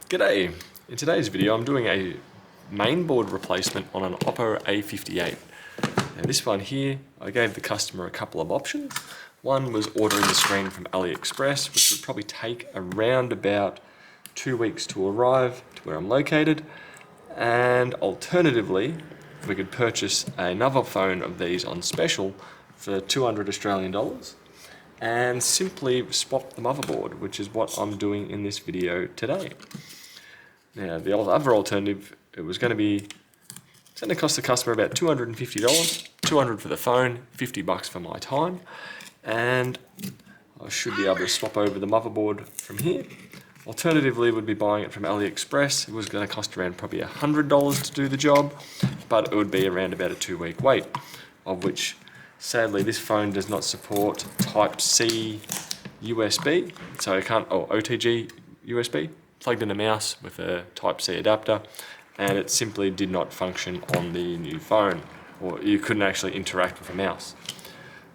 G'day! In today's video I'm doing a mainboard replacement on an Oppo A58. Now this one here, I gave the customer a couple of options. One was ordering the screen from AliExpress, which would probably take around about 2 weeks to arrive to where I'm located. And alternatively, we could purchase another phone of these on special for 200 Australian dollars and simply swap the motherboard, which is what I'm doing in this video today. Now, the other alternative, it was going to cost the customer about $250, 200 for the phone, 50 bucks for my time, and I should be able to swap over the motherboard from here. Alternatively, would be buying it from AliExpress. It was going to cost around probably $100 to do the job, but it would be around about a 2-week wait, of which sadly this phone does not support Type-C USB, so it can't, OTG USB, plugged in a mouse with a Type-C adapter, and it simply did not function on the new phone, or you couldn't actually interact with a mouse.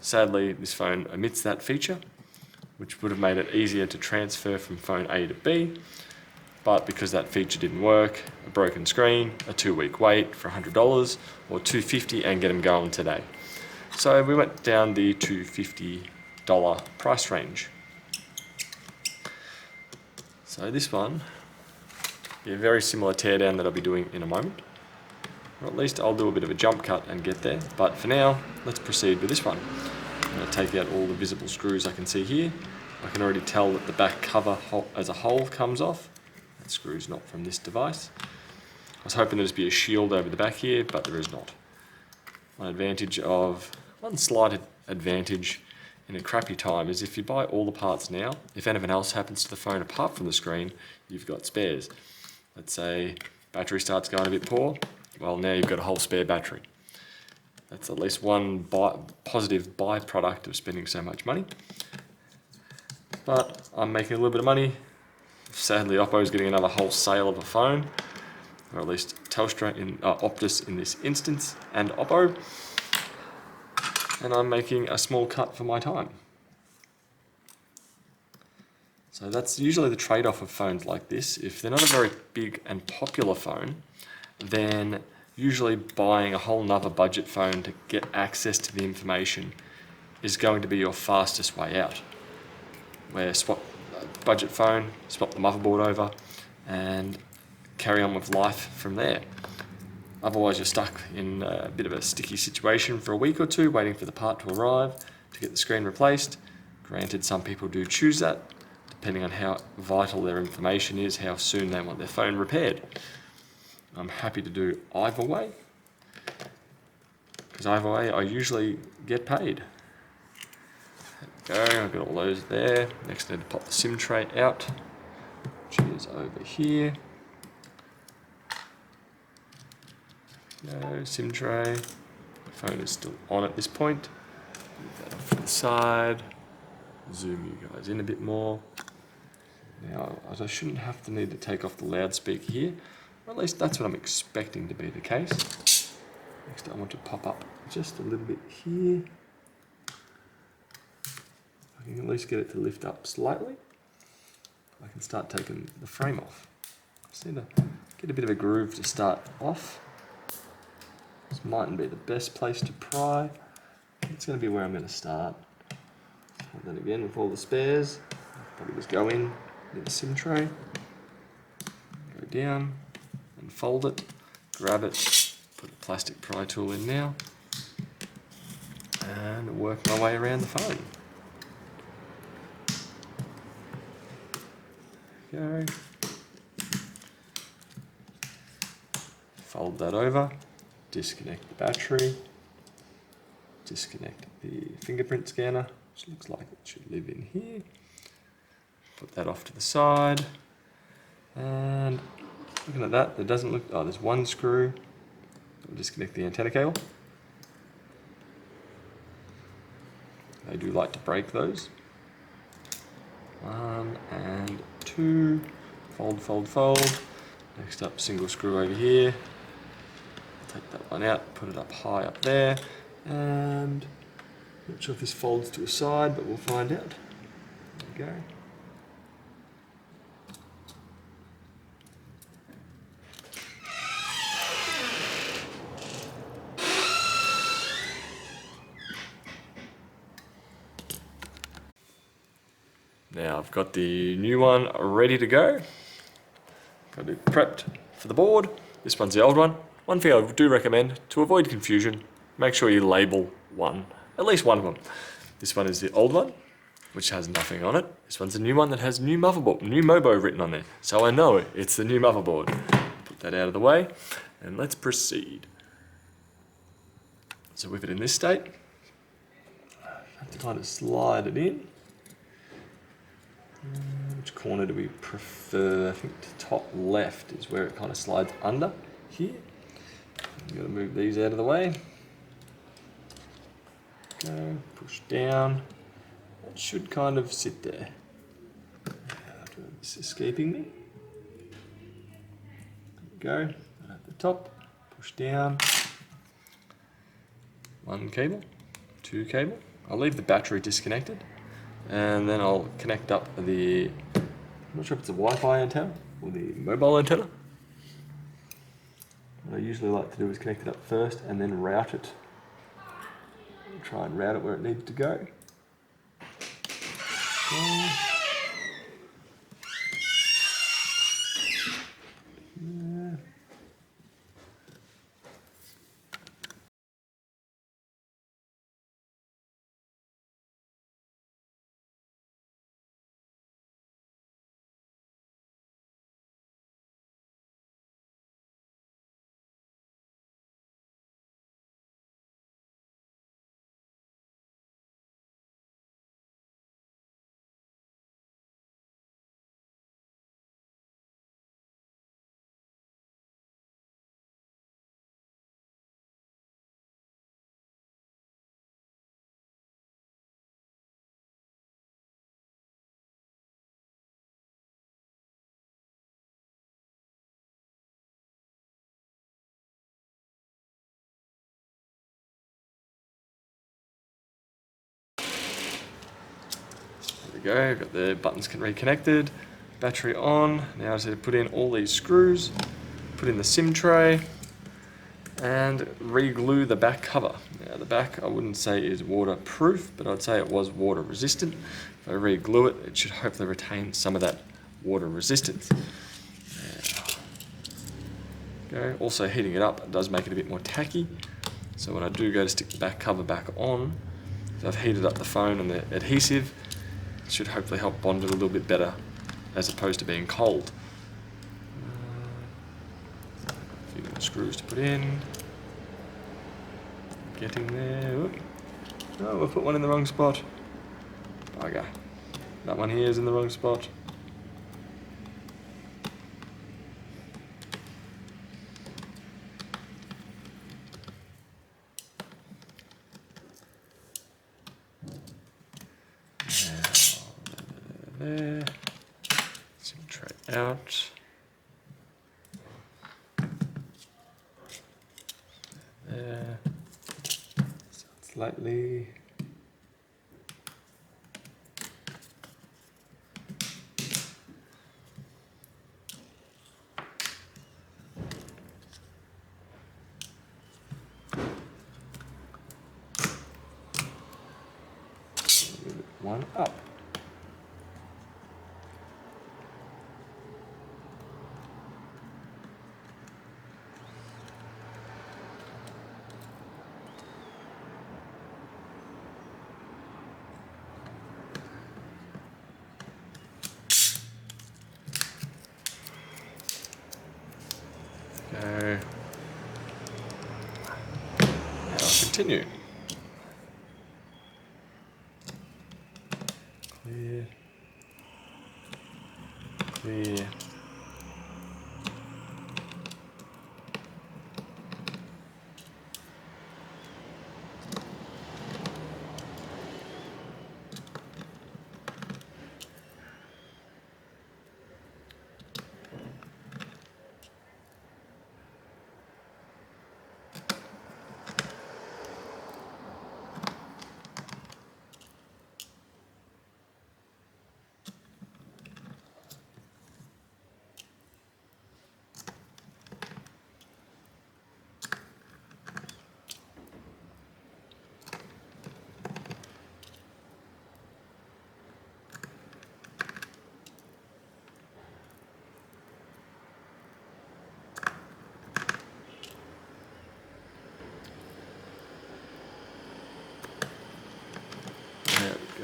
Sadly, this phone omits that feature, which would have made it easier to transfer from phone A to B, but because that feature didn't work, a broken screen, a 2-week wait for $100 or $250 and get them going today. So we went down the $250 price range. So this one, a very similar teardown that I'll be doing in a moment. Or at least I'll do a bit of a jump cut and get there, but for now, let's proceed with this one. I'm going to take out all the visible screws I can see here. I can already tell that the back cover as a whole comes off. That screw's not from this device. I was hoping there'd be a shield over the back here, but there is not. One slight advantage in a crappy time is if you buy all the parts now, if anything else happens to the phone apart from the screen, you've got spares. Let's say battery starts going a bit poor, well now you've got a whole spare battery. That's at least one positive byproduct of spending so much money. But I'm making a little bit of money. Sadly, Oppo's getting another wholesale of a phone, or at least Telstra, Optus in this instance, and Oppo. And I'm making a small cut for my time. So that's usually the trade-off of phones like this. If they're not a very big and popular phone, then usually buying a whole nother budget phone to get access to the information is going to be your fastest way out. Where swap a budget phone, swap the motherboard over, and carry on with life from there. Otherwise you're stuck in a bit of a sticky situation for a week or two, waiting for the part to arrive to get the screen replaced. Granted, some people do choose that, depending on how vital their information is, how soon they want their phone repaired. I'm happy to do either way, because either way I usually get paid. There we go, I've got all those there. Next I need to pop the SIM tray out, which is over here. No, SIM tray. The phone is still on at this point. Move that off to the side. Zoom you guys in a bit more. Now, I shouldn't have to need to take off the loudspeaker here, or at least that's what I'm expecting to be the case. Next I want to pop up just a little bit here. I can at least get it to lift up slightly. I can start taking the frame off. Just need to get a bit of a groove to start off. This mightn't be the best place to pry. It's going to be where I'm going to start. And then again, with all the spares, probably just go in with the SIM tray, go down and fold it, grab it, put a plastic pry tool in now, and work my way around the phone. There we go. Fold that over. Disconnect the battery, disconnect the fingerprint scanner, which looks like it should live in here. Put that off to the side, and looking at that, there doesn't look, there's one screw. I'll disconnect the antenna cable. They do like to break those. 1 and 2, fold, fold, fold. Next up, single screw over here. Take that one out, put it up high up there, and not sure if this folds to a side, but we'll find out. There we go. Now I've got the new one ready to go. Got it prepped for the board. This one's the old one. One thing I do recommend, to avoid confusion, make sure you label at least one of them. This one is the old one, which has nothing on it. This one's a new one that has new motherboard, new Mobo written on there. So I know it's the new motherboard. Put that out of the way, and let's proceed. So with it in this state, I have to kind of slide it in. Which corner do we prefer? I think the top left is where it kind of slides under here. I'm going to move these out of the way. Go, push down. That should kind of sit there. It's escaping me. There we go. And at the top, push down. One cable, two cable. I'll leave the battery disconnected. And then I'll connect up the, I'm not sure if it's a Wi-Fi antenna or the mobile antenna. What I usually like to do is connect it up first and then route it. Try and route it where it needs to go. Okay. There we go, got the buttons reconnected, battery on. Now I just need to put in all these screws, put in the SIM tray, and re-glue the back cover. Now the back I wouldn't say is waterproof, but I'd say it was water resistant. If I re-glue it, it should hopefully retain some of that water resistance. There we go. Also heating it up, it does make it a bit more tacky. So when I do go to stick the back cover back on, if I've heated up the phone and the adhesive, it should hopefully help bond it a little bit better as opposed to being cold. A few more screws to put in. Getting there. Whoop. Oh, we've put one in the wrong spot. Okay. That one here is in the wrong spot. There. SIM tray out. There. Slightly. Move it one up. Go. And I'll continue. Clear. Clear.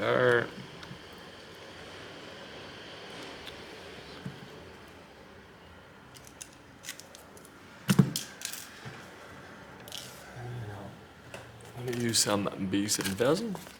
go. I'm going to use some B7000.